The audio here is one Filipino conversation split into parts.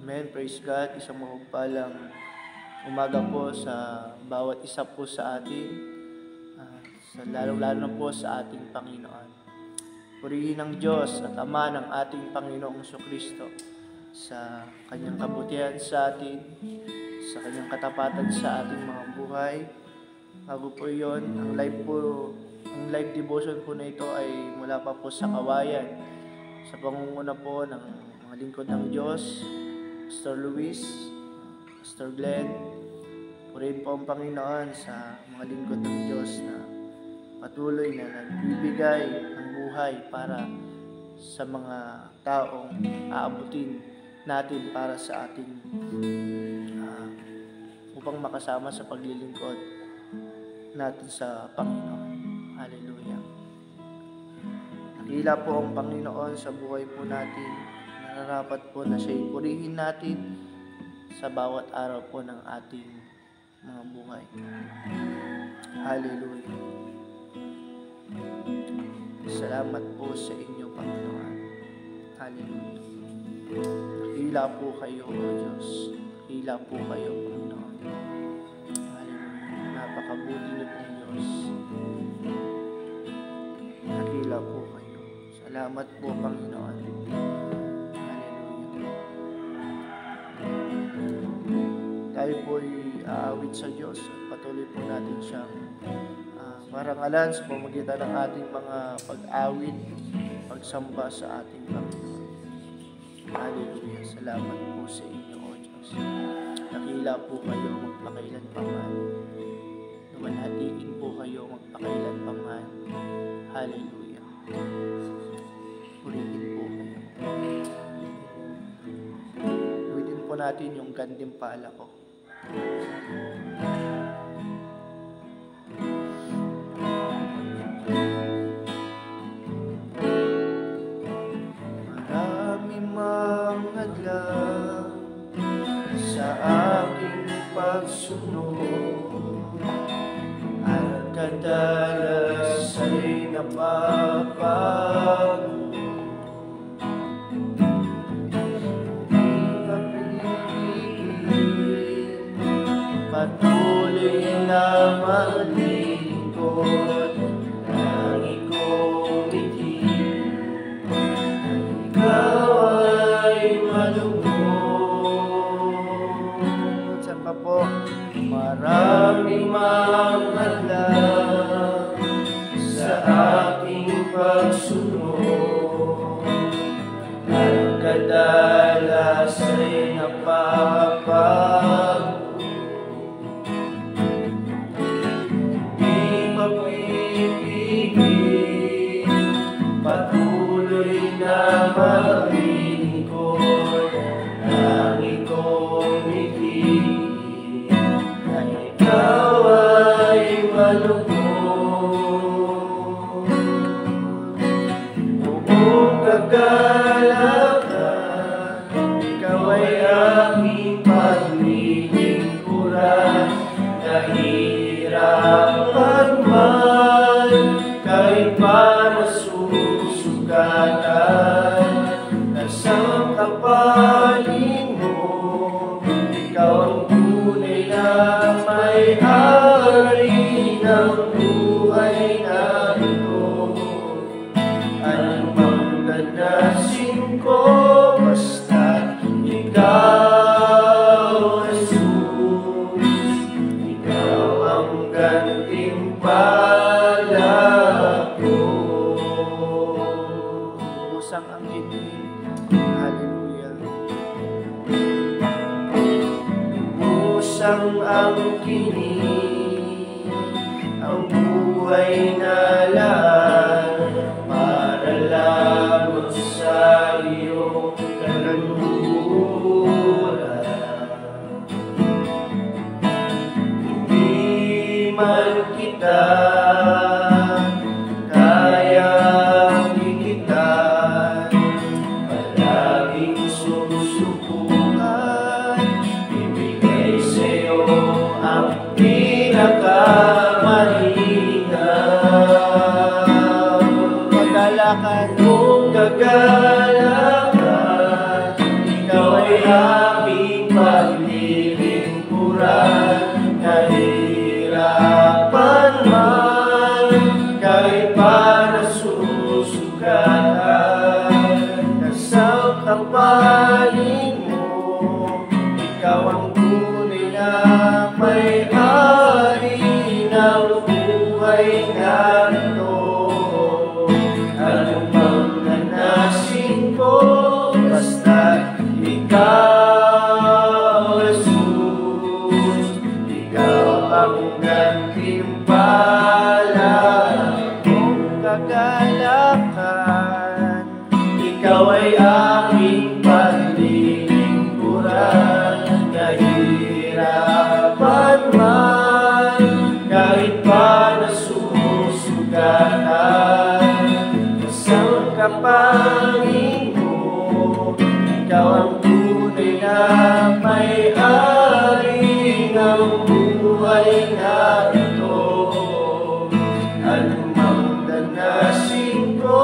Amen. Praise God. Isang mapagpalang umaga po sa bawat isa po sa atin. Lalo-lalo na po sa ating Panginoon. Purihin ng Diyos at Ama ng ating Panginoong Jesucristo sa kanyang kabutihan sa atin, sa kanyang katapatan sa ating mga buhay. Bago po yun, ang live devotion po na ito ay mula pa po sa Kawayan, sa pangunguna po ng mga lingkod ng Diyos, Pastor Luis, Pastor Glenn. Purihin po ang Panginoon sa mga lingkod ng Diyos na patuloy na nagbibigay ng buhay para sa mga taong aabutin natin para sa ating upang makasama sa paglilingkod natin sa Panginoon. Hallelujah. Nakila po ang Panginoon sa buhay po natin. Nararapat po na siya'y purihin natin sa bawat araw po ng ating mga buhay. Hallelujah. Salamat po sa inyo, Panginoon. Hallelujah. Nakila po kayo, O Diyos. Nakila po kayo, Panginoon. Hallelujah. Napakabuti niyo po, Diyos. Nakila po kayo. Salamat po, Panginoon. Hallelujah. Tayo po'y aawit sa Diyos at patuloy po natin siyang marangalan sa pamamagitan ng ating mga pag-awit, pagsamba sa ating Panginoon. Hallelujah. Salamat po sa inyo, O Diyos. Nakila po kayo magpakailan pa man. Luwalhatiin po kayo magpakailan pa man. Hallelujah. Purihin po kayo. Ulitin po natin yung gantimpala ko. Sa aking pagsunod at kadalas ay napapago. Di ka pinipigil, patuloy na maglingkod ng ikaw itin. Ikaw ay malugod. Po, maraming mangalang sa aking pagsunod at kadalas ay napapago. Di mapipigil, patuloy na maglingkod ng ikaw ngiti. Ikaw ay malugod, buong kagalakan, ikaw ay aking paglilingkuran. Nahihirapan man, kahit pa nasusugatan, nasang kapaling mo, ikaw ang tunay na may-ari ng buhay na ito. Anumang ganasin ko, basta ikaw, Jesus. Ikaw ang gantimpala ko. Usang ang dinig. Hallelujah. Usang ang kinig, ang buhay na lang para lamang sa iyong kaluluran. Hindi man kita kayang higitan, palaging susubukan ibigay sa'yo ang pinakamalinaw. Pagdalakan mong gagalakan, ikaw ay kapaling mo, ikaw ang tunay na may-ari ng buhay na ito. Anumang nanasin ko, basta ikaw, Jesus, ikaw ang gantimpala kong kagalakan. Ikaw ay aking paglilingkuran, kahirapan man, kahit pa nasusugatan. Isang kapaling mo, ikaw ang tunay na may-ari ng buhay na ito. Anumang danasin ko,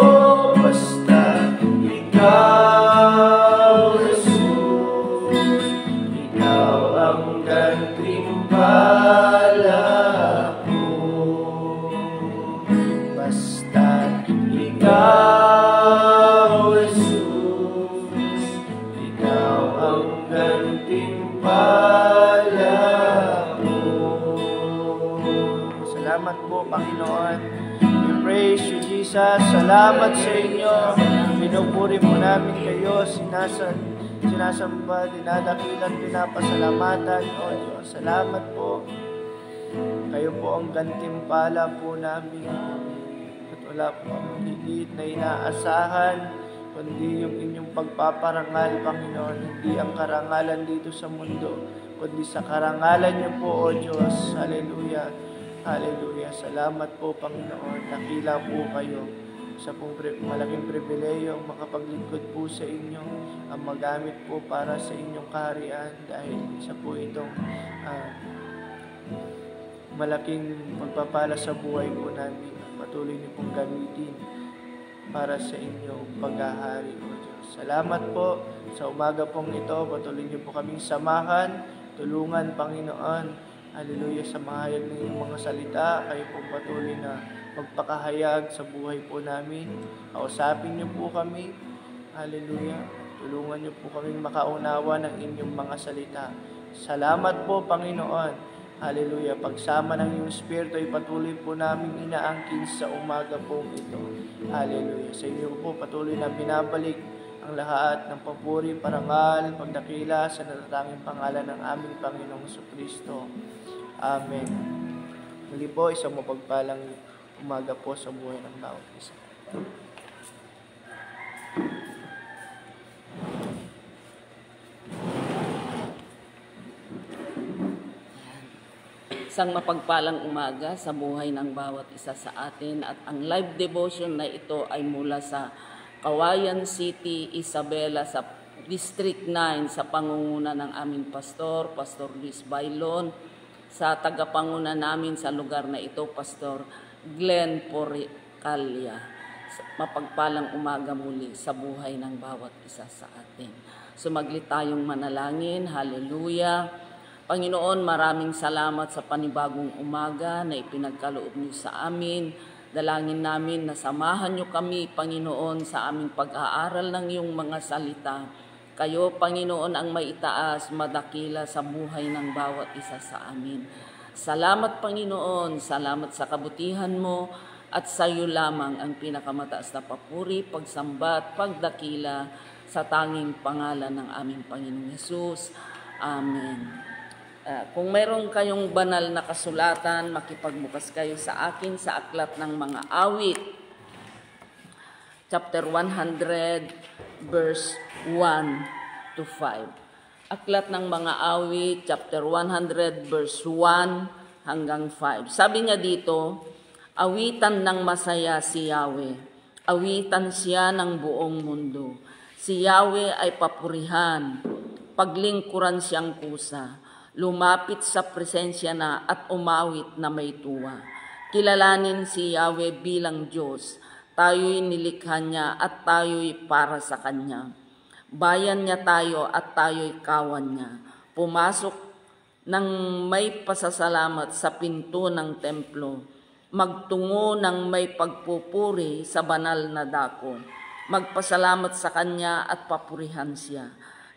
basta ikaw, Jesus, ikaw ang gantimpala ko. Basta ikaw, Jesus, ikaw ang gantimpala ko. Salamat po, Panginoon. We praise you, Jesus. Salamat sa inyo. Pinupuri po namin kayo, sinasamba, dinadakilan, pinapasalamatan, O Diyos. Salamat po. Kayo po ang gantimpala po namin. At wala po ang higit na inaasahan, kundi yung inyong pagpaparangal, Panginoon. Hindi ang karangalan dito sa mundo, kundi sa karangalan niyo po, O Diyos. Hallelujah. Hallelujah. Salamat po, Panginoon. Nakila po kayo sa pong malaking pribileyo ang makapaglingkod po sa inyo, ang magamit po para sa inyong kaharian, dahil isa po itong malaking pagpapala sa buhay po namin. Patuloy niyo pong gamitin para sa inyong paghahari, O Diyos. Salamat po sa umaga pong ito. Patuloy niyo po kaming samahan, tulungan, Panginoon. Hallelujah, sa mahayag ng iyong mga salita. Kayo po patuloy na magpakahayag sa buhay po namin. Kausapin niyo po kami. Hallelujah. Tulungan niyo po kaming makaunawa ng inyong mga salita. Salamat po, Panginoon. Hallelujah. Pagsama ng iyong Espiritu ay patuloy po namin inaangkin sa umaga po ito. Hallelujah. Sa inyo po patuloy na binabalik ang lahat ng papuri, parangal, pagdakila sa natatanging pangalan ng aming Panginoong Jesucristo. Amen. Muli po, isang mapagpalang umaga po sa buhay ng bawat isa. Isang mapagpalang umaga sa buhay ng bawat isa sa atin, at ang live devotion na ito ay mula sa Kawayan City, Isabela, sa District 9, sa pangunguna ng aming pastor, Pastor Luis Bailon, sa tagapanguna namin sa lugar na ito, Pastor Glenn Poricalya. Mapagpalang umaga muli sa buhay ng bawat isa sa atin. Sumaglit tayong manalangin. Hallelujah. Panginoon, maraming salamat sa panibagong umaga na ipinagkaloob niyo sa amin. Dalangin namin na samahan niyo kami, Panginoon, sa aming pag-aaral ng iyong mga salita. Kayo, Panginoon, ang maitaas, madakila sa buhay ng bawat isa sa amin. Salamat, Panginoon. Salamat sa kabutihan mo, at sa iyo lamang ang pinakamataas na papuri, pagsamba at pagdakila sa tanging pangalan ng aming Panginoong Hesus. Amen. Kung mayroon kayong banal na kasulatan, makipagbukas kayo sa akin sa Aklat ng Mga Awit, chapter 100, verse 1 to 5. Aklat ng Mga Awit, chapter 100, verse 1 hanggang 5. Sabi niya dito, awitan ng masaya si Yahweh, awitan siya ng buong mundo. Si Yahweh ay papurihan, paglingkuran siyang kusa. Lumapit sa presensya na at umawit na may tuwa. Kilalanin si Yahweh bilang Diyos. Tayo'y nilikha niya at tayo'y para sa Kanya. Bayan niya tayo at tayo'y kawan niya. Pumasok ng may pasasalamat sa pinto ng templo. Magtungo ng may pagpupuri sa banal na dako. magpasalamat sa Kanya at papurihan Siya.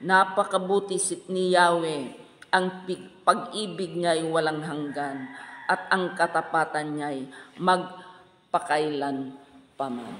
Napakabuti ni Yahweh, ang pag-ibig niya ay walang hanggan at ang katapatan niya ay magpakailan paman.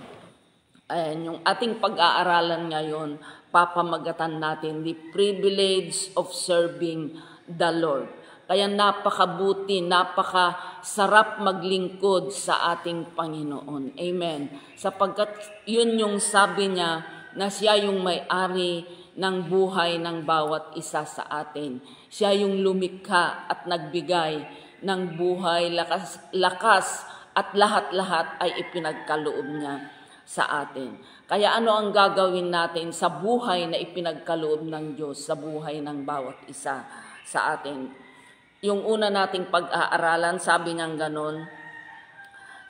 Ayan, yung ating pag-aaralan ngayon, papamagatan natin the privilege of serving the Lord. Kaya napakabuti, napakasarap maglingkod sa ating Panginoon. Amen. Sapagkat yun yung sabi niya na siya yung may-ari ng buhay ng bawat isa sa atin. Siya yung lumikha at nagbigay ng buhay, lakas at lahat-lahat ay ipinagkaloob niya sa atin. Kaya ano ang gagawin natin sa buhay na ipinagkaloob ng Diyos, sa buhay ng bawat isa sa atin? Yung una nating pag-aaralan, sabi niyang ganon,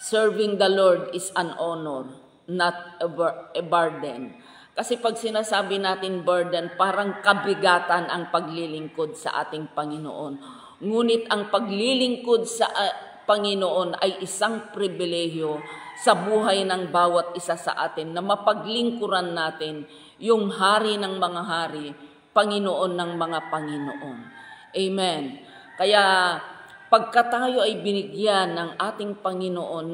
serving the Lord is an honor, not a burden. Kasi pag sinasabi natin burden, parang kabigatan ang paglilingkod sa ating Panginoon. Ngunit ang paglilingkod sa Panginoon ay isang pribilehyo sa buhay ng bawat isa sa atin na mapaglingkuran natin yung hari ng mga hari, Panginoon ng mga Panginoon. Amen. Kaya pagka tayo ay binigyan ng ating Panginoon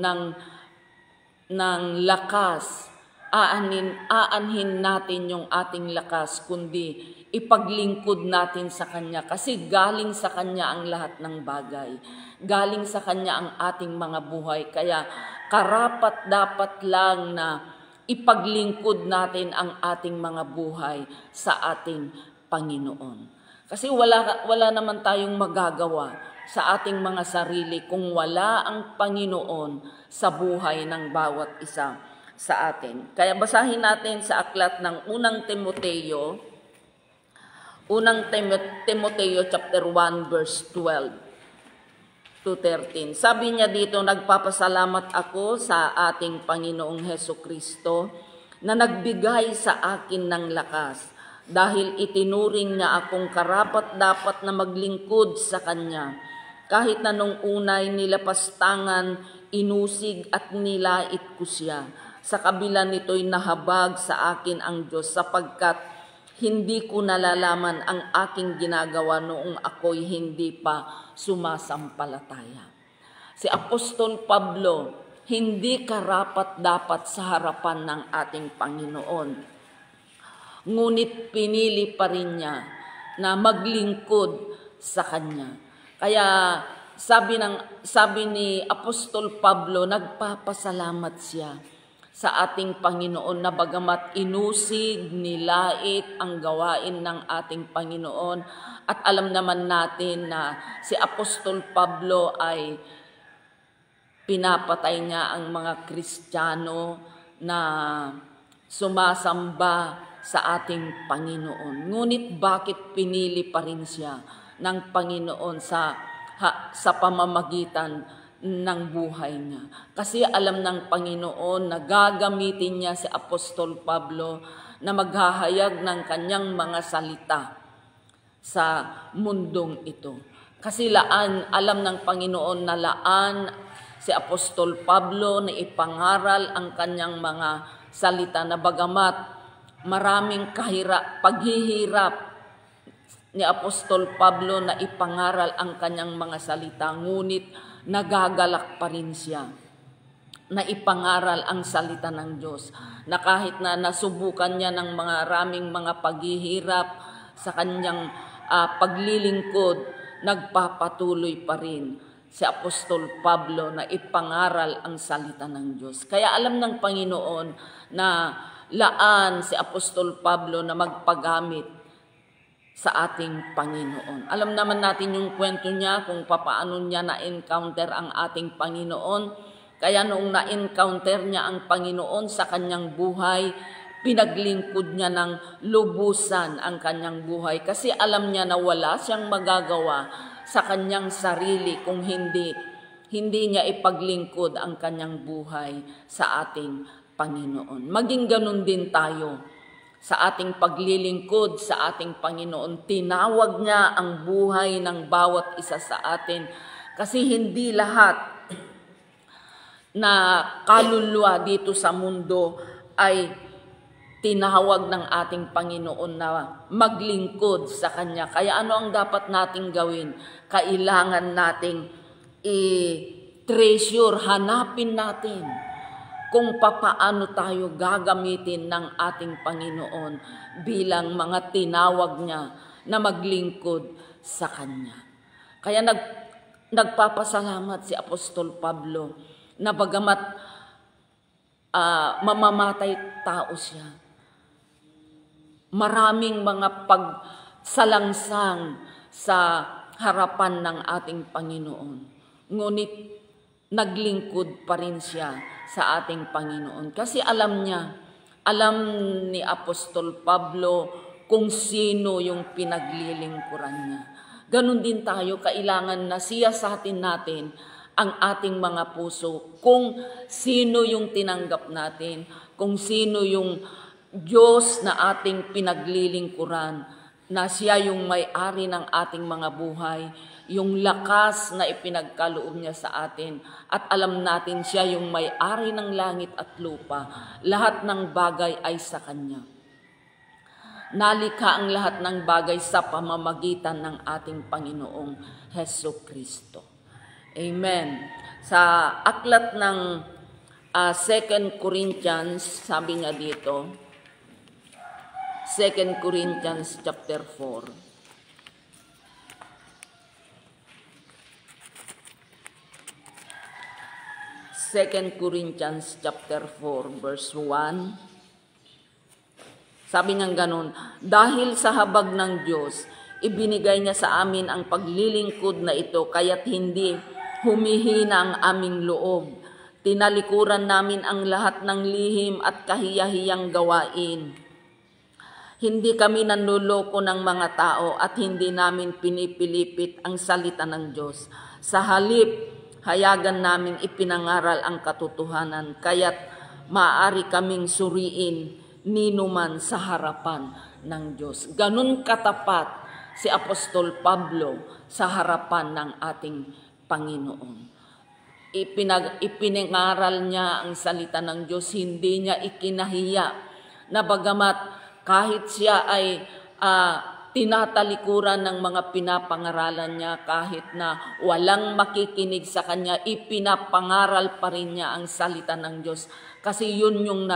ng lakas, aanhin natin yung ating lakas, kundi ipaglingkod natin sa Kanya. Kasi galing sa Kanya ang lahat ng bagay. Galing sa Kanya ang ating mga buhay. Kaya karapat dapat lang na ipaglingkod natin ang ating mga buhay sa ating Panginoon. Kasi wala naman tayong magagawa sa ating mga sarili kung wala ang Panginoon sa buhay ng bawat isa sa atin. Kaya basahin natin sa aklat ng unang Timoteo chapter 1 verse 12 to 13. Sabi niya dito, nagpapasalamat ako sa ating Panginoong Hesukristo na nagbigay sa akin ng lakas, dahil itinuring niya akong karapat-dapat na maglingkod sa Kanya. Kahit na nung unay nilapastangan, inusig at nilait ko siya. Sa kabila nito'y nahabag sa akin ang Diyos, sapagkat hindi ko nalalaman ang aking ginagawa noong ako'y hindi pa sumasampalataya. Si Apostol Pablo, hindi karapat-dapat sa harapan ng ating Panginoon. Ngunit pinili pa rin niya na maglingkod sa Kanya. Kaya sabi ni Apostol Pablo, nagpapasalamat siya sa ating Panginoon na bagamat inusig, nilait ang gawain ng ating Panginoon. At alam naman natin na si Apostol Pablo ay pinapatay niya ang mga Kristiyano na sumasamba sa ating Panginoon. Ngunit bakit pinili pa rin siya ng Panginoon sa pamamagitan ng buhay niya? Kasi alam ng Panginoon na gagamitin niya si Apostol Pablo na maghahayag ng kanyang mga salita sa mundong ito. Kasi alam ng Panginoon na si Apostol Pablo na ipangaral ang kanyang mga salita na bagamat maraming paghihirap ni Apostol Pablo na ipangaral ang kanyang mga salita, ngunit nagagalak pa rin siya na ipangaral ang salita ng Diyos, na kahit na nasubukan niya ng maraming mga paghihirap sa kanyang paglilingkod, nagpapatuloy pa rin si Apostol Pablo na ipangaral ang salita ng Diyos. Kaya alam ng Panginoon na si Apostol Pablo na magpagamit sa ating Panginoon. Alam naman natin yung kwento niya kung paano niya na-encounter ang ating Panginoon. Kaya noong na-encounter niya ang Panginoon sa kanyang buhay, pinaglingkod niya ng lubusan ang kanyang buhay. Kasi alam niya na wala siyang magagawa sa kanyang sarili kung hindi niya ipaglingkod ang kanyang buhay sa ating Panginoon. Maging ganun din tayo sa ating paglilingkod sa ating Panginoon. Tinawag niya ang buhay ng bawat isa sa atin kasi hindi lahat na kaluluwa dito sa mundo ay tinawag ng ating Panginoon na maglingkod sa Kanya. Kaya ano ang dapat nating gawin? Kailangan nating i-treasure, hanapin natin kung papaano tayo gagamitin ng ating Panginoon bilang mga tinawag niya na maglingkod sa Kanya. Kaya nagpapasalamat si Apostol Pablo na bagamat mamamatay tao siya, maraming mga pagsalangsang sa harapan ng ating Panginoon. Ngunit naglingkod pa rin siya sa ating Panginoon. Kasi alam ni Apostol Pablo kung sino yung pinaglilingkuran niya. Ganon din tayo, kailangan na siyasatin natin ang ating mga puso kung sino yung tinanggap natin, kung sino yung Diyos na ating pinaglilingkuran, na siya yung may-ari ng ating mga buhay, yung lakas na ipinagkaloob niya sa atin, at alam natin siya yung may-ari ng langit at lupa. Lahat ng bagay ay sa Kanya. Nalikha ang lahat ng bagay sa pamamagitan ng ating Panginoong Hesus Kristo. Amen. Sa aklat ng 2 Corinthians, sabi nga dito, 2 Corinthians chapter 4. 2 Corinthians chapter 4 verse 1. Sabi niya ganun, dahil sa habag ng Diyos, ibinigay niya sa amin ang paglilingkod na ito, kaya't hindi humihina ang aming loob. Tinalikuran namin ang lahat ng lihim at kahiyahiyang gawain. Hindi kami nanluloko ng mga tao at hindi namin pinipilipit ang salita ng Diyos. Sa halip, hayagan namin ipinangaral ang katotohanan, kaya't maaari kaming suriin ninuman sa harapan ng Diyos. Ganun katapat si Apostol Pablo sa harapan ng ating Panginoon. Ipinangaral niya ang salita ng Diyos, hindi niya ikinahiya na bagamat kahit siya ay tinatalikuran ng mga pinapangaralan niya, kahit na walang makikinig sa kanya, ipinapangaral pa rin niya ang salita ng Diyos. Kasi yun yung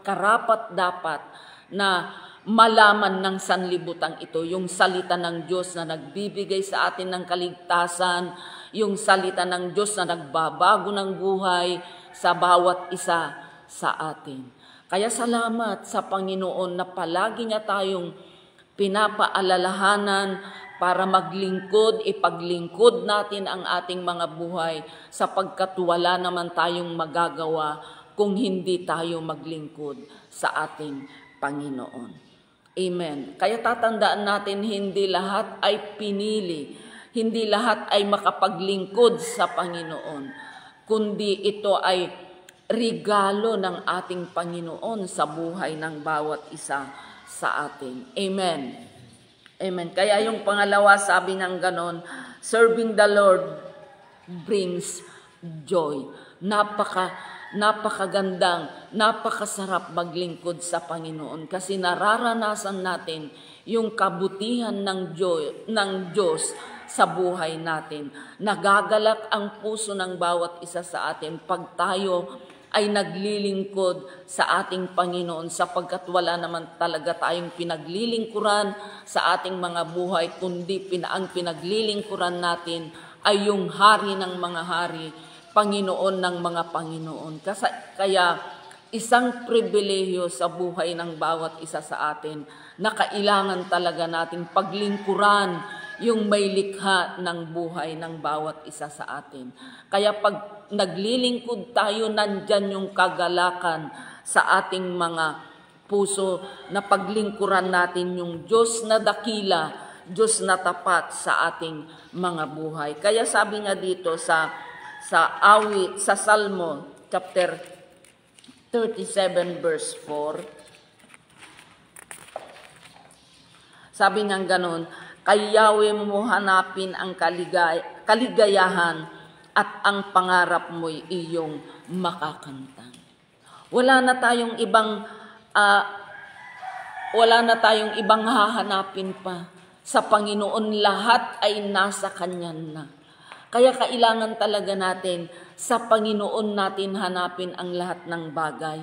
karapat-dapat na malaman ng sanlibutan ito, yung salita ng Diyos na nagbibigay sa atin ng kaligtasan, yung salita ng Diyos na nagbabago ng buhay sa bawat isa sa atin. Kaya salamat sa Panginoon na palagi niya tayong pinapaalalahanan para maglingkod, ipaglingkod natin ang ating mga buhay sapagkat wala naman tayong magagawa kung hindi tayo maglingkod sa ating Panginoon. Amen. Kaya tatandaan natin, hindi lahat ay pinili, hindi lahat ay makapaglingkod sa Panginoon, kundi ito ay regalo ng ating Panginoon sa buhay ng bawat isa sa atin. Amen. Amen. Kaya yung pangalawa, sabi ng ganon, serving the Lord brings joy. Napakagandang, napakasarap maglingkod sa Panginoon kasi nararanasan natin yung kabutihan ng Diyos sa buhay natin. Nagagalak ang puso ng bawat isa sa atin pag tayo ay naglilingkod sa ating Panginoon sapagkat wala naman talaga tayong pinaglilingkuran sa ating mga buhay, kundi ang pinaglilingkuran natin ay yung Hari ng mga hari, Panginoon ng mga Panginoon. Kaya isang pribilehiyo sa buhay ng bawat isa sa atin na kailangan talaga nating paglingkuran yung may likha ng buhay ng bawat isa sa atin. Kaya pag naglilingkod tayo, nandyan yung kagalakan sa ating mga puso na paglingkuran natin yung Diyos na dakila, Diyos na tapat sa ating mga buhay. Kaya sabi nga dito sa Salmo chapter 37 verse 4. Sabi niya ganon, kay Yahweh mo hanapin ang kaligayahan at ang pangarap mo'y iyong makakamtan. Wala na tayong ibang Wala na tayong ibang hahanapin pa. Sa Panginoon, lahat ay nasa Kanya na. Kaya kailangan talaga natin, sa Panginoon natin hanapin ang lahat ng bagay.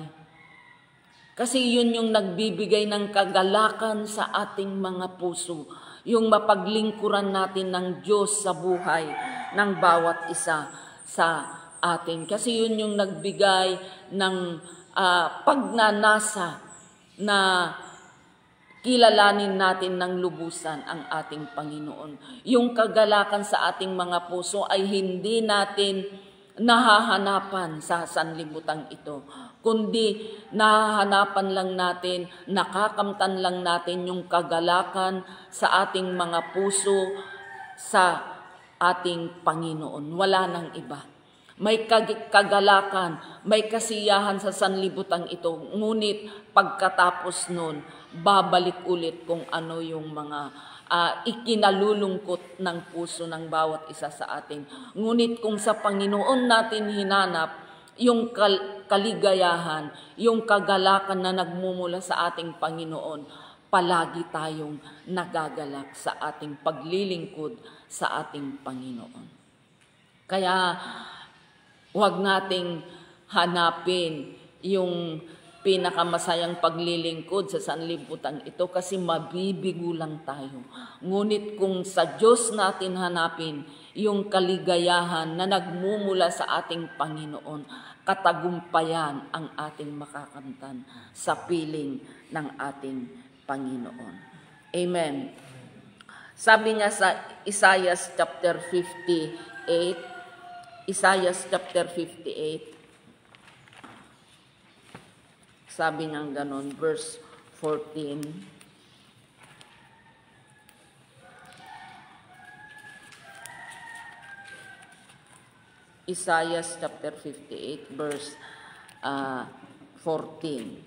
Kasi yun yung nagbibigay ng kagalakan sa ating mga puso. Yung mapaglingkuran natin ng Diyos sa buhay ng bawat isa sa atin. Kasi yun yung nagbigay ng pagnanasa na kilalanin natin ng lubusan ang ating Panginoon. Yung kagalakan sa ating mga puso ay hindi natin nahahanapan sa sanlibutan ito, kundi nahahanapan lang natin, nakakamtan lang natin yung kagalakan sa ating mga puso sa ating Panginoon. Wala nang iba. May kagalakan, may kasiyahan sa sanlibutan ito. Ngunit pagkatapos nun, babalik ulit kung ano yung mga ikinalulungkot ng puso ng bawat isa sa atin. Ngunit kung sa Panginoon natin hinanap yung kaligayahan, yung kagalakan na nagmumula sa ating Panginoon, palagi tayong nagagalak sa ating paglilingkod sa ating Panginoon. Kaya huwag nating hanapin yung pinakamasayang paglilingkod sa sanlibutan ito kasi mabibigo lang tayo. Ngunit kung sa Diyos natin hanapin yung kaligayahan na nagmumula sa ating Panginoon, katagumpayan ang ating makakamtan sa piling ng ating Panginoon. Amen. Sabi niya sa Isaiah chapter 58, Isaiah chapter 58, sabi niyang ganon, verse 14. Isaiah chapter 58, verse 14.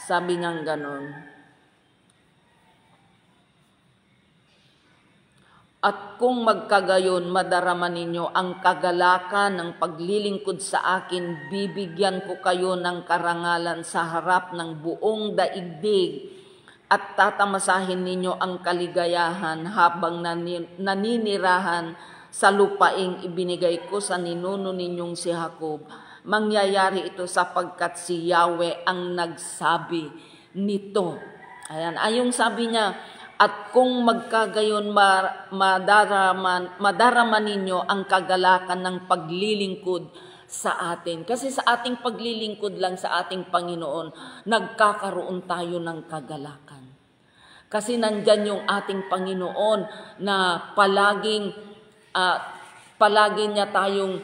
Sabi niyang ganon, at kung magkagayon, madarama ninyo ang kagalakan ng paglilingkod sa akin, bibigyan ko kayo ng karangalan sa harap ng buong daigdig at tatamasahin ninyo ang kaligayahan habang naninirahan sa lupaing ibinigay ko sa ninuno ninyong si Jacob. Mangyayari ito sapagkat si Yahweh ang nagsabi nito. Ayan, ayong sabi niya, at kung magkagayon, madarama ninyo ang kagalakan ng paglilingkod sa atin. Kasi sa ating paglilingkod lang sa ating Panginoon, nagkakaroon tayo ng kagalakan. Kasi nandyan yung ating Panginoon na palagi niya tayong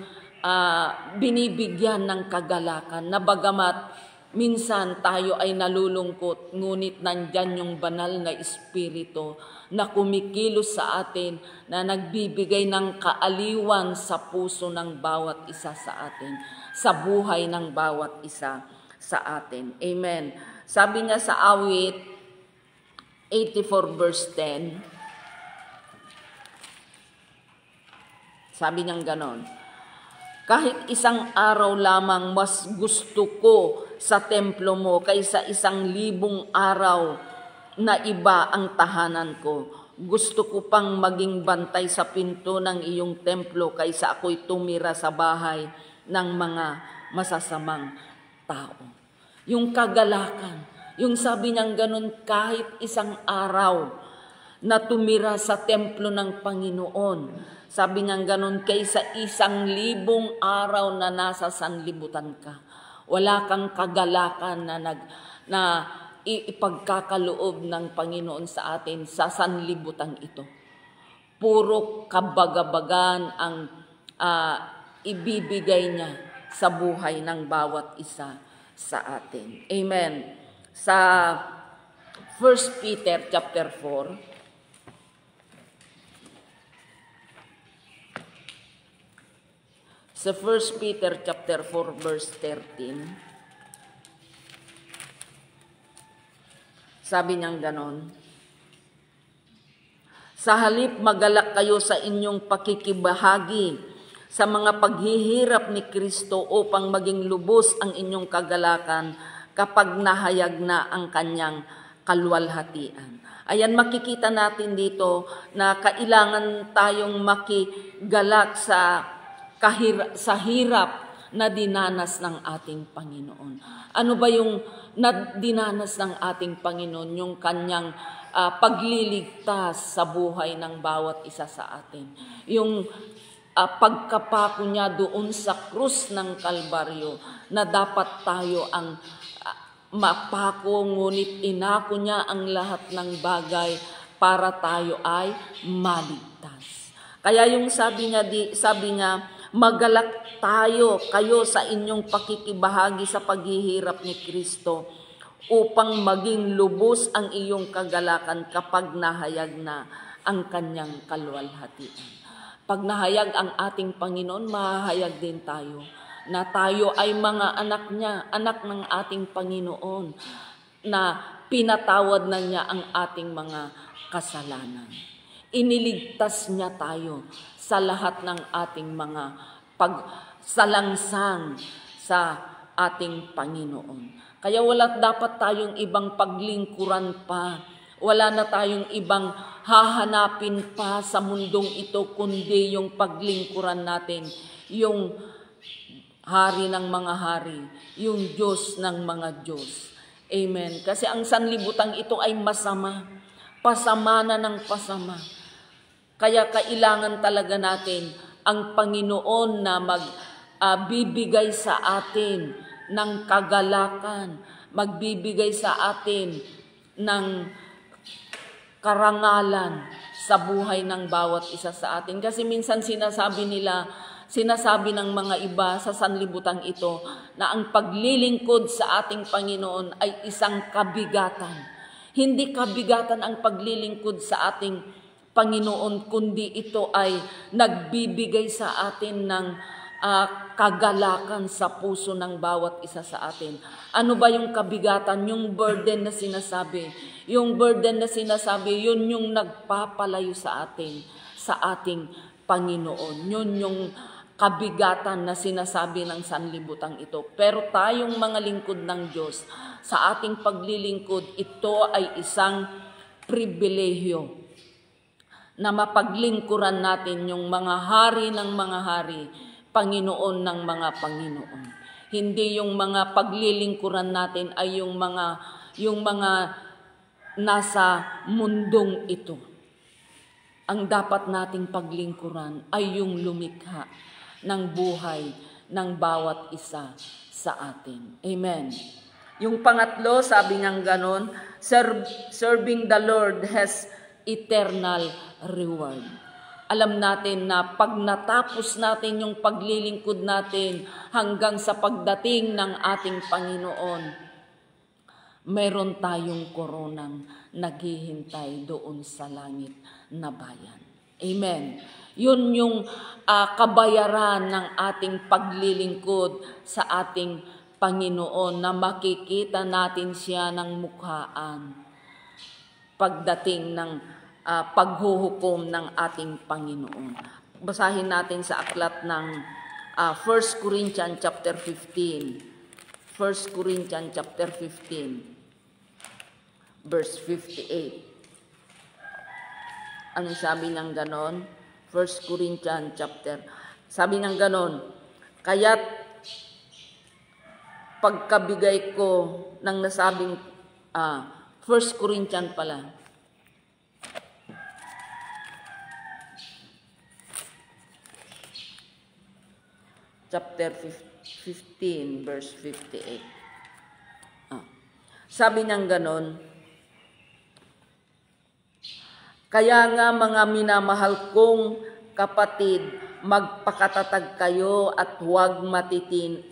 binibigyan ng kagalakan, na bagamat minsan tayo ay nalulungkot, ngunit nandyan yung banal na Espiritu na kumikilos sa atin, na nagbibigay ng kaaliwan sa puso ng bawat isa sa atin, sa buhay ng bawat isa sa atin. Amen. Sabi niya sa awit 84 verse 10, sabi niyang ganon, kahit isang araw lamang mas gusto ko sa templo mo kaysa 1,000 araw na iba ang tahanan ko. Gusto ko pang maging bantay sa pinto ng iyong templo kaysa ako'y tumira sa bahay ng mga masasamang tao. Yung kagalakan, yung sabi niyang ganun, kahit isang araw na tumira sa templo ng Panginoon, sabi niyang ganun, kaysa 1,000 araw na nasa sanlibutan ka. Wala kang kagalakan na ipagkakaloob ng Panginoon sa atin sa sanlibutan ito. Puro kabagabagan ang ibibigay niya sa buhay ng bawat isa sa atin. Amen. Sa 1 Peter chapter 4, sa 1 Peter chapter 4 verse 13, sabi niyang ganon, sa halip magalak kayo sa inyong pakikibahagi sa mga paghihirap ni Kristo upang maging lubos ang inyong kagalakan kapag nahayag na ang kanyang kaluwalhatian. Ayan, makikita natin dito na kailangan tayong makigalak sa hirap na dinanas ng ating Panginoon. Ano ba yung dinanas ng ating Panginoon? Yung kanyang pagliligtas sa buhay ng bawat isa sa atin. Yung pagkapako niya doon sa krus ng Kalbaryo na dapat tayo ang mapako, ngunit inako niya ang lahat ng bagay para tayo ay maligtas. Kaya yung sabi niya, magalak kayo sa inyong pakikibahagi sa paghihirap ni Kristo upang maging lubos ang iyong kagalakan kapag nahayag na ang kanyang kaluwalhatian. Pag nahayag ang ating Panginoon, mahahayag din tayo na tayo ay mga anak niya, anak ng ating Panginoon, na pinatawad na niya ang ating mga kasalanan. Iniligtas niya tayo sa lahat ng ating mga pagsalangsang sa ating Panginoon. Kaya wala dapat tayong ibang paglingkuran pa. Wala na tayong ibang hahanapin pa sa mundong ito, kundi yung paglingkuran natin, yung Hari ng mga hari, yung Diyos ng mga Diyos. Amen. Kasi ang sanlibutan ito ay masama. Pasama na ng pasama. Kaya kailangan talaga natin ang Panginoon na magbibigay sa atin ng kagalakan, magbibigay sa atin ng karangalan sa buhay ng bawat isa sa atin. Kasi minsan sinasabi ng mga iba sa sanlibutan ito na ang paglilingkod sa ating Panginoon ay isang kabigatan. Hindi kabigatan ang paglilingkod sa ating Panginoon, kundi ito ay nagbibigay sa atin ng kagalakan sa puso ng bawat isa sa atin. Ano ba yung kabigatan? Yung burden na sinasabi. Yung burden na sinasabi, yun yung nagpapalayo sa atin, sa ating Panginoon. Yun yung kabigatan na sinasabi ng sanlibutan ito. Pero tayong mga lingkod ng Diyos, sa ating paglilingkod, ito ay isang pribilehyo na mapaglingkuran natin yung mga hari ng mga hari, Panginoon ng mga Panginoon. Hindi yung mga paglilingkuran natin ay yung mga nasa mundong ito. Ang dapat nating paglingkuran ay yung lumikha ng buhay ng bawat isa sa atin. Amen. Yung pangatlo, sabi niyang ganon, serving the Lord has eternal reward. Alam natin na pag natapos natin yung paglilingkod natin hanggang sa pagdating ng ating Panginoon, meron tayong koronang naghihintay doon sa langit na bayan. Amen. Yun yung kabayaran ng ating paglilingkod sa ating Panginoon na makikita natin siya ng mukhaan pagdating ng paghuhukom ng ating Panginoon. Basahin natin sa aklat ng 1 Corinthians chapter 15. 1 Corinthians chapter 15 verse 58. Anong sabi ng ganon? 1 Corinthians chapter, sabi ng ganon, kaya't pagkabigay ko ng nasabing, 1 Corinthians pala, chapter 15, verse 58. Sabi ng ganon, kaya nga mga minamahal kong kapatid, magpakatatag kayo at huwag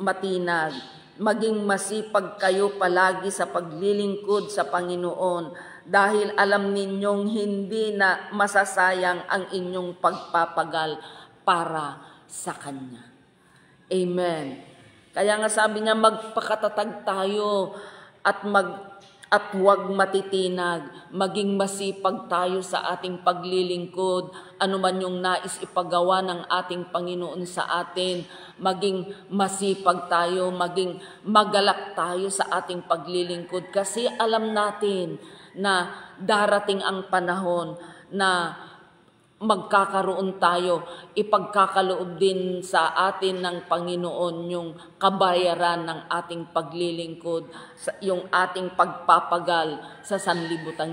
matinag. Maging masipag kayo palagi sa paglilingkod sa Panginoon dahil alam ninyong hindi na masasayang ang inyong pagpapagal para sa Kanya. Amen. Kaya nga sabi niya, magpakatatag tayo at at huwag matitinag. Maging masipag tayo sa ating paglilingkod. Ano man yung nais ipagawa ng ating Panginoon sa atin, maging masipag tayo, maging magalak tayo sa ating paglilingkod. Kasi alam natin na darating ang panahon na magkakaroon tayo, ipagkakaloob din sa atin ng Panginoon yung kabayaran ng ating paglilingkod, yung ating pagpapagal sa sanlibutan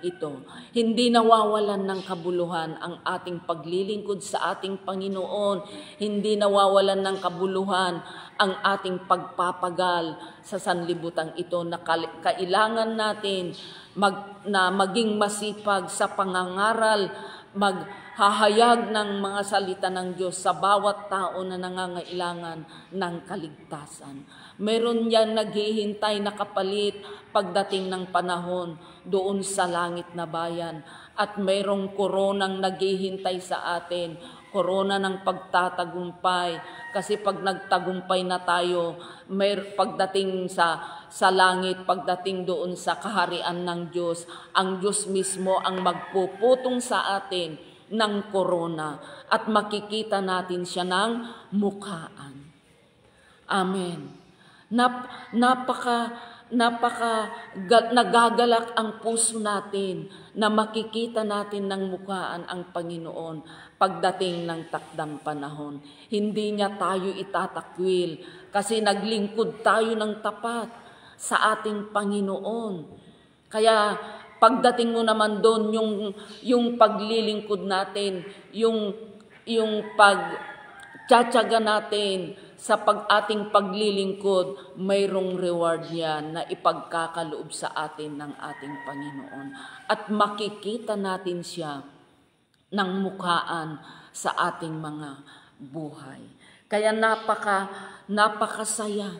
ito. Hindi nawawalan ng kabuluhan ang ating paglilingkod sa ating Panginoon. Hindi nawawalan ng kabuluhan ang ating pagpapagal sa sanlibutan ito na kailangan natin na maging masipag sa pangangaral, maghahayag ng mga salita ng Diyos sa bawat tao na nangangailangan ng kaligtasan. Meron yan naghihintay na kapalit pagdating ng panahon doon sa langit na bayan. At merong koronang naghihintay sa atin, korona ng pagtatagumpay. Kasi pag nagtagumpay na tayo, pagdating sa langit, pagdating doon sa kaharian ng Diyos, ang Diyos mismo ang magpuputong sa atin ng korona at makikita natin siya ng mukhaan. Amen. Nagagalak ang puso natin na makikita natin ng mukhaan ang Panginoon pagdating ng takdang panahon. Hindi niya tayo itatakwil kasi naglingkod tayo ng tapat sa ating Panginoon. Kaya pagdating mo naman doon, yung paglilingkod natin, yung pagtsatsaga natin sa ating paglilingkod, mayroong reward yan na ipagkakaloob sa atin ng ating Panginoon. At makikita natin siya ng mukhaan sa ating mga buhay. Kaya napakasaya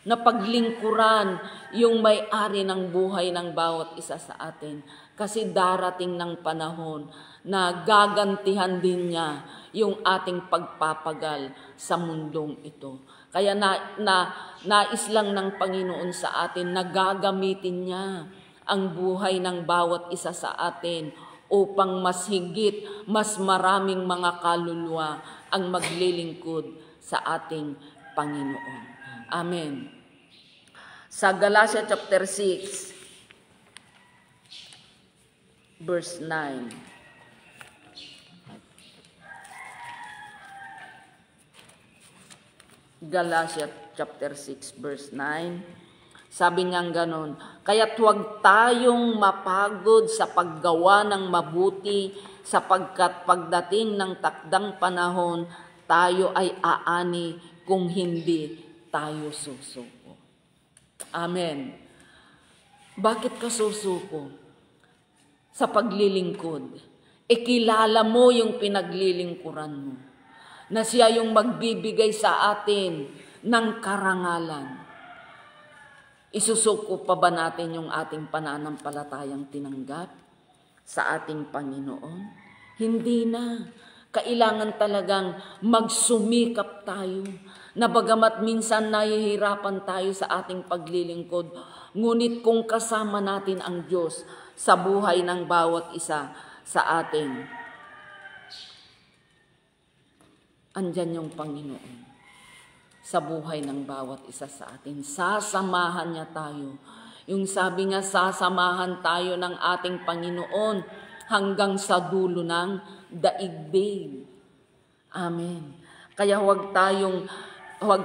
na paglingkuran yung may-ari ng buhay ng bawat isa sa atin. Kasi darating ng panahon na gagantihan din niya yung ating pagpapagal sa mundong ito. Kaya nais lang ng Panginoon sa atin na gagamitin niya ang buhay ng bawat isa sa atin upang mas higit, mas maraming mga kaluluwa ang maglilingkod sa ating Panginoon. Amen. Sa Galatia chapter 6, verse 9. Galatia chapter 6, verse 9. Sabi niya ganon, kaya't huwag tayong mapagod sa paggawa ng mabuti sapagkat pagdating ng takdang panahon, tayo ay aani kung hindi tayo susuko. Amen. Bakit ka susuko? Sa paglilingkod. Kilala mo yung pinaglilingkuran mo, na siya yung magbibigay sa atin ng karangalan. Isusuko pa ba natin yung ating pananampalatayang tinanggap sa ating Panginoon? Hindi na. Kailangan talagang magsumikap tayo na bagamat minsan nahihirapan tayo sa ating paglilingkod, ngunit kung kasama natin ang Diyos sa buhay ng bawat isa sa atin, andyan yung Panginoon sa buhay ng bawat isa sa atin. Sasamahan niya tayo. Yung sabi nga, sasamahan tayo ng ating Panginoon hanggang sa dulo ng daigdig. Amen. Kaya huwag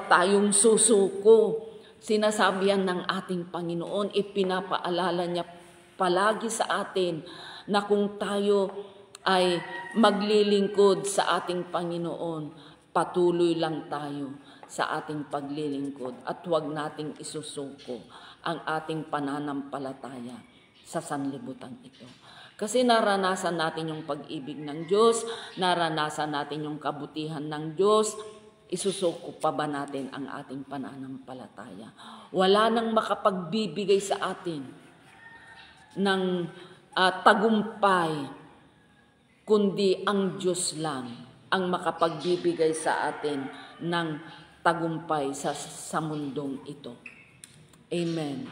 tayong susuko. Sinasabihan ng ating Panginoon, ipinapaalala niya palagi sa atin na kung tayo ay maglilingkod sa ating Panginoon, patuloy lang tayo sa ating paglilingkod at huwag nating isusuko ang ating pananampalataya sa sanlibutan ito. Kasi naranasan natin yung pag-ibig ng Diyos, naranasan natin yung kabutihan ng Diyos, isusuko pa ba natin ang ating pananampalataya? Wala nang makapagbibigay sa atin ng tagumpay, kundi ang Diyos lang ang makapagbibigay sa atin ng tagumpay sa mundong ito. Amen.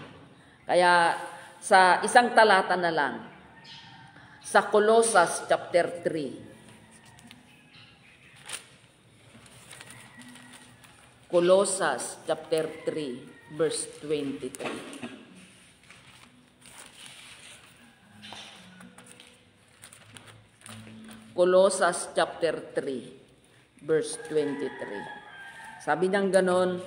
Kaya sa isang talata na lang, sa Colossus chapter 3. Colossus chapter 3, verse 23. Colossus chapter 3, verse 23. Sabi niyang ganon,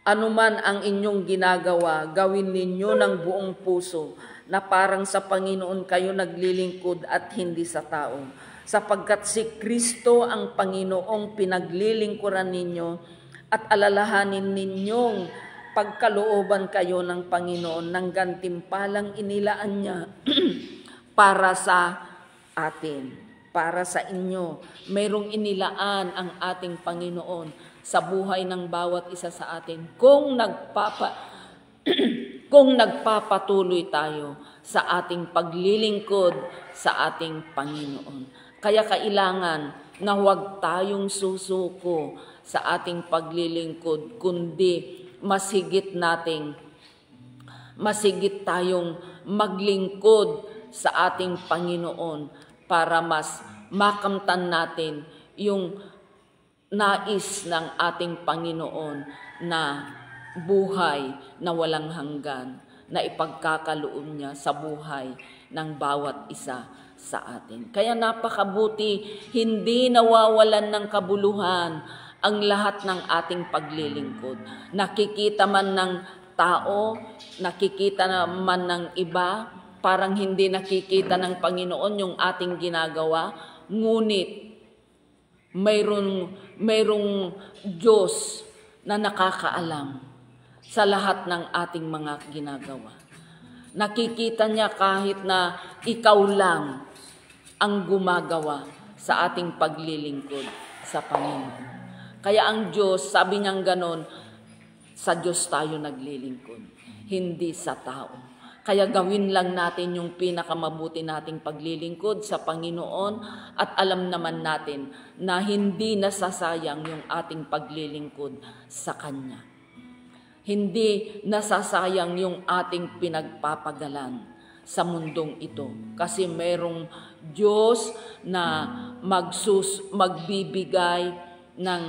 anuman ang inyong ginagawa, gawin ninyo ng buong puso, na parang sa Panginoon kayo naglilingkod at hindi sa tao. Sapagkat si Kristo ang Panginoong pinaglilingkuran ninyo at alalahanin ninyong pagkalooban kayo ng Panginoon ng gantimpalang inilaan niya para sa atin, para sa inyo. Mayroong inilaan ang ating Panginoon sa buhay ng bawat isa sa atin kung nagpapatuloy tayo sa ating paglilingkod sa ating Panginoon. Kaya kailangan na huwag tayong susuko sa ating paglilingkod, kundi masigit tayong maglingkod sa ating Panginoon para mas makamtan natin yung nais ng ating Panginoon na buhay na walang hanggan na ipagkakaloob niya sa buhay ng bawat isa sa atin. Kaya napakabuti, hindi nawawalan ng kabuluhan ang lahat ng ating paglilingkod. Nakikita man ng tao, nakikita naman ng iba, parang hindi nakikita ng Panginoon yung ating ginagawa, ngunit mayroong Diyos na nakakaalam sa lahat ng ating mga ginagawa. Nakikita niya kahit na ikaw lang ang gumagawa sa ating paglilingkod sa Panginoon. Kaya ang Diyos, sabi niyang ganon, sa Diyos tayo naglilingkod, hindi sa tao. Kaya gawin lang natin yung pinakamabuti nating paglilingkod sa Panginoon at alam naman natin na hindi nasasayang yung ating paglilingkod sa Kanya. Hindi nasasayang yung ating pinagpapagalan sa mundong ito. Kasi merong Diyos na magbibigay ng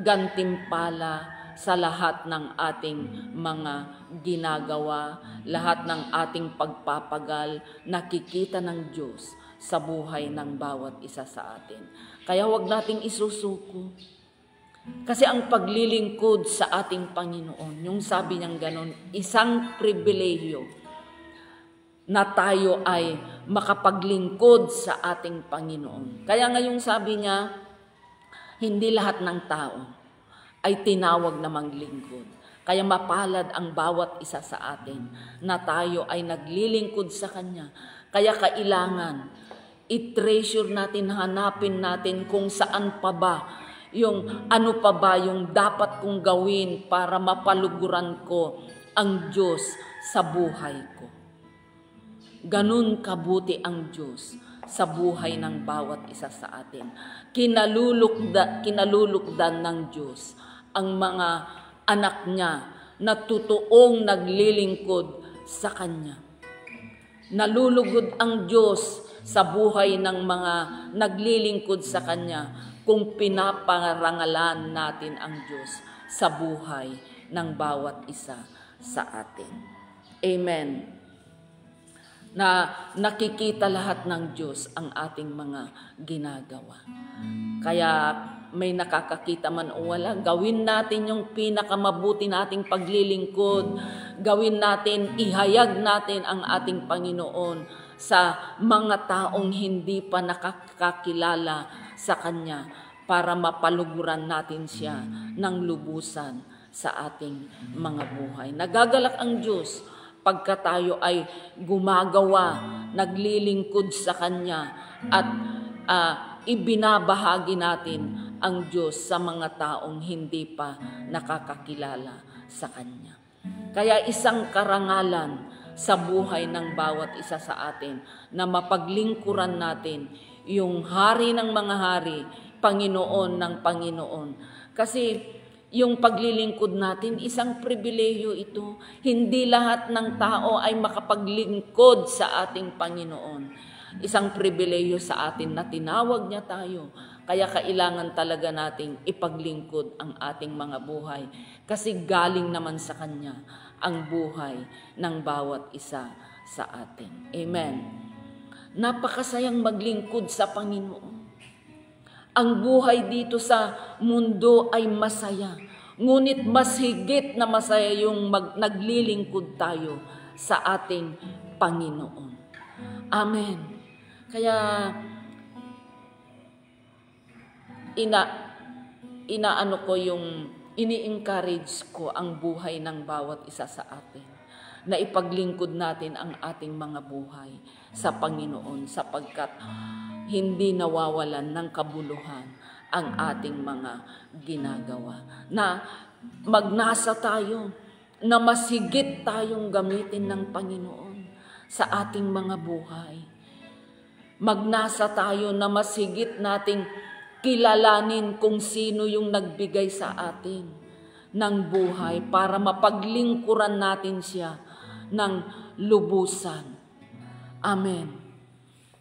gantimpala sa lahat ng ating mga ginagawa, lahat ng ating pagpapagal, nakikita ng Diyos sa buhay ng bawat isa sa atin. Kaya huwag nating isusuko. Kasi ang paglilingkod sa ating Panginoon, yung sabi niyang ganon, isang pribilehiyo na tayo ay makapaglingkod sa ating Panginoon. Kaya ngayong sabi niya, hindi lahat ng tao ay tinawag na manglingkod. Kaya mapalad ang bawat isa sa atin na tayo ay naglilingkod sa Kanya. Kaya kailangan i-treasure natin, hanapin natin kung saan pa ba, yung ano pa ba yung dapat kong gawin para mapaluguran ko ang Diyos sa buhay ko. Ganun kabuti ang Diyos sa buhay ng bawat isa sa atin. Kinalulukdan ng Diyos ang mga anak niya na totoong naglilingkod sa Kanya. Nalulugod ang Diyos sa buhay ng mga naglilingkod sa Kanya kung pinaparangalan natin ang Diyos sa buhay ng bawat isa sa atin. Amen. Na nakikita lahat ng Diyos ang ating mga ginagawa. Kaya may nakakakita man o wala, gawin natin yung pinakamabuti nating paglilingkod. Gawin natin, ihayag natin ang ating Panginoon sa mga taong hindi pa nakakakilala sa Kanya para mapaluguran natin siya ng lubusan sa ating mga buhay. Nagagalak ang Diyos pagka tayo ay gumagawa, naglilingkod sa Kanya at ibinabahagi natin ang Diyos sa mga taong hindi pa nakakakilala sa Kanya. Kaya isang karangalan sa buhay ng bawat isa sa atin na mapaglingkuran natin yung Hari ng mga hari, Panginoon ng Panginoon. Kasi yung paglilingkod natin, isang pribilehiyo ito. Hindi lahat ng tao ay makapaglingkod sa ating Panginoon. Isang pribilehiyo sa atin na tinawag niya tayo. Kaya kailangan talaga nating ipaglingkod ang ating mga buhay. Kasi galing naman sa Kanya ang buhay ng bawat isa sa atin. Amen. Napakasayang maglingkod sa Panginoon. Ang buhay dito sa mundo ay masaya. Ngunit mas higit na masaya yung naglilingkod tayo sa ating Panginoon. Amen. Kaya ini-encourage ko ang buhay ng bawat isa sa atin na ipaglingkod natin ang ating mga buhay sa Panginoon sapagkat hindi nawawalan ng kabuluhan ang ating mga ginagawa. Na magnasa tayo, na mas higit tayong gamitin ng Panginoon sa ating mga buhay. Magnasa tayo na mas higit nating kilalanin kung sino yung nagbigay sa atin ng buhay para mapaglingkuran natin siya ng lubusan. Amen.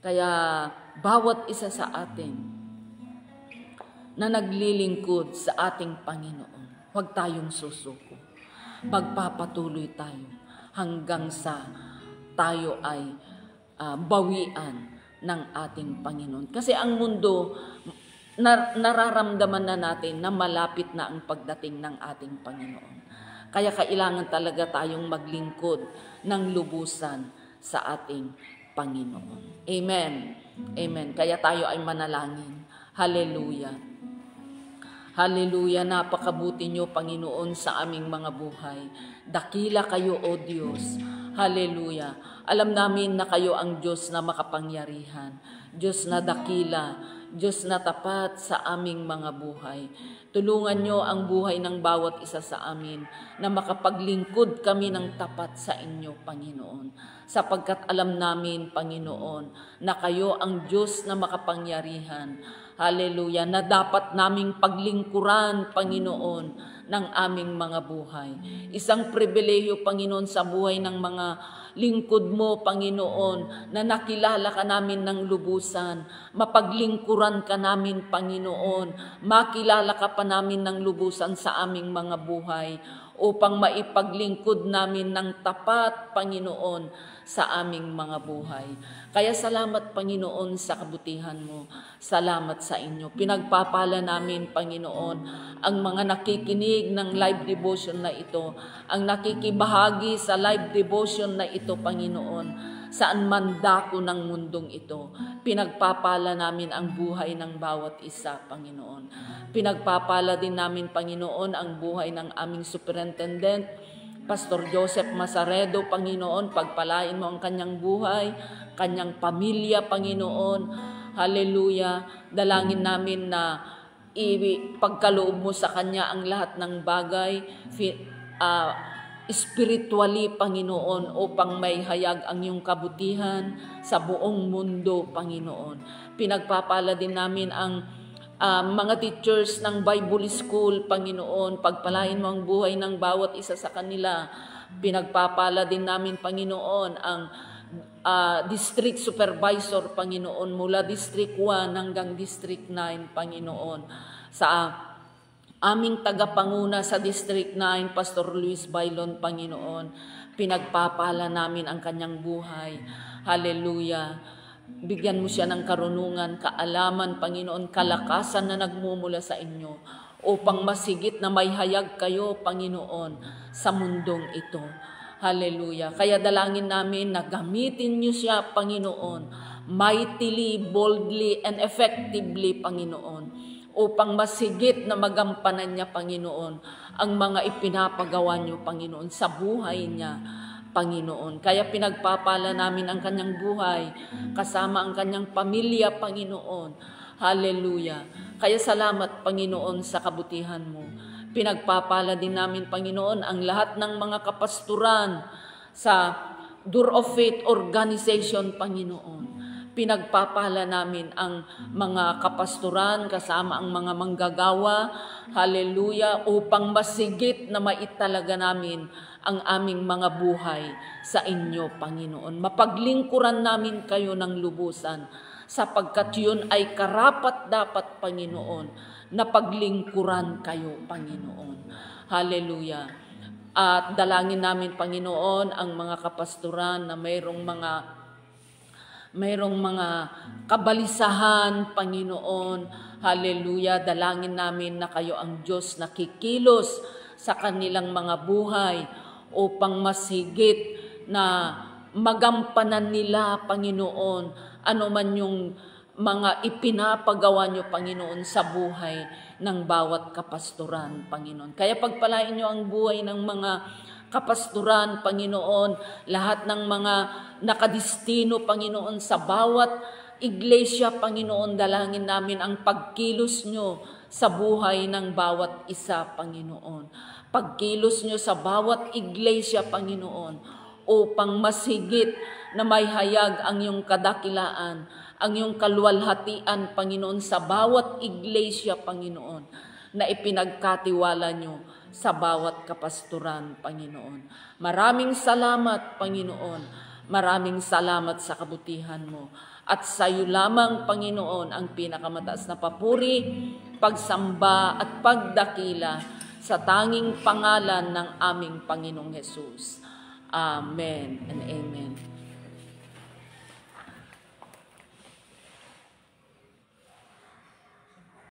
Kaya bawat isa sa atin na naglilingkod sa ating Panginoon, huwag tayong susuko. Magpapatuloy tayo hanggang sa tayo ay bawian ng ating Panginoon. Kasi ang mundo, nararamdaman na natin na malapit na ang pagdating ng ating Panginoon. Kaya kailangan talaga tayong maglingkod ng lubusan sa ating Panginoon. Amen. Amen. Kaya tayo ay manalangin. Hallelujah. Hallelujah. Napakabuti niyo, Panginoon, sa aming mga buhay. Dakila kayo, O Diyos. Hallelujah. Alam namin na kayo ang Diyos na makapangyarihan. Diyos na dakila. Diyos na tapat sa aming mga buhay. Tulungan niyo ang buhay ng bawat isa sa amin na makapaglingkod kami ng tapat sa inyo, Panginoon. Sapagkat alam namin, Panginoon, na kayo ang Diyos na makapangyarihan. Hallelujah, na dapat naming paglingkuran, Panginoon, ng aming mga buhay. Isang pribilehiyo, Panginoon, sa buhay ng mga lingkod mo, Panginoon, na nakilala ka namin ng lubusan, mapaglingkuran ka namin, Panginoon, makilala ka pa namin ng lubusan sa aming mga buhay, upang maipaglingkod namin ng tapat, Panginoon, sa aming mga buhay. Kaya salamat, Panginoon, sa kabutihan mo. Salamat sa inyo. Pinagpapala namin, Panginoon, ang mga nakikinig ng live devotion na ito, ang nakikibahagi sa live devotion na ito, Panginoon, saan man dako ng mundong ito. Pinagpapala namin ang buhay ng bawat isa, Panginoon. Pinagpapala din namin, Panginoon, ang buhay ng aming superintendent, Pastor Joseph Masaredo, Panginoon. Pagpalain mo ang kanyang buhay, kanyang pamilya, Panginoon. Hallelujah. Dalangin namin na ipagkaloob mo sa kanya ang lahat ng bagay, spiritually, Panginoon, upang may hayag ang iyong kabutihan sa buong mundo, Panginoon. Pinagpapala din namin ang mga teachers ng Bible School, Panginoon. Pagpalain mo ang buhay ng bawat isa sa kanila. Pinagpapala din namin, Panginoon, ang district supervisor, Panginoon, mula District 1 hanggang District 9, Panginoon. Sa aming tagapanguna sa District 9, Pastor Luis Bailon, Panginoon, pinagpapala namin ang kanyang buhay. Hallelujah. Bigyan mo siya ng karunungan, kaalaman, Panginoon, kalakasan na nagmumula sa inyo upang masigit na may hayag kayo, Panginoon, sa mundong ito. Hallelujah. Kaya dalangin namin na gamitin niyo siya, Panginoon, mightily, boldly, and effectively, Panginoon, upang masigit na magampanan niya, Panginoon, ang mga ipinapagawa niyo, Panginoon, sa buhay niya, Panginoon. Kaya pinagpapala namin ang kanyang buhay, kasama ang kanyang pamilya, Panginoon. Hallelujah. Kaya salamat, Panginoon, sa kabutihan mo. Pinagpapala din namin, Panginoon, ang lahat ng mga kapasturan sa Door of Faith Organization, Panginoon. Pinagpapala namin ang mga kapastoran kasama ang mga manggagawa, hallelujah, upang masigit na maitalaga namin ang aming mga buhay sa inyo, Panginoon. Mapaglingkuran namin kayo ng lubusan, sapagkat yun ay karapat-dapat, Panginoon, na paglingkuran kayo, Panginoon. Hallelujah. At dalangin namin, Panginoon, ang mga kapastoran na mayroong mga kabalisahan, Panginoon. Hallelujah. Dalangin namin na kayo ang Diyos na kikilos sa kanilang mga buhay upang masigit na magampanan nila, Panginoon, ano man yung mga ipinapagawa nyo, Panginoon, sa buhay ng bawat kapastoran, Panginoon. Kaya pagpalain nyo ang buhay ng mga kapastoran, Panginoon, lahat ng mga nakadistino, Panginoon, sa bawat iglesia, Panginoon, dalangin namin ang pagkilos nyo sa buhay ng bawat isa, Panginoon. Pagkilos nyo sa bawat iglesia, Panginoon, upang masigit na may hayag ang iyong kadakilaan, ang iyong kaluwalhatian, Panginoon, sa bawat iglesia, Panginoon, na ipinagkatiwala nyo sa bawat kapastoran, Panginoon. Maraming salamat, Panginoon. Maraming salamat sa kabutihan mo. At sa iyo lamang, Panginoon, ang pinakamataas na papuri, pagsamba at pagdakila sa tanging pangalan ng aming Panginoong Hesus. Amen and amen.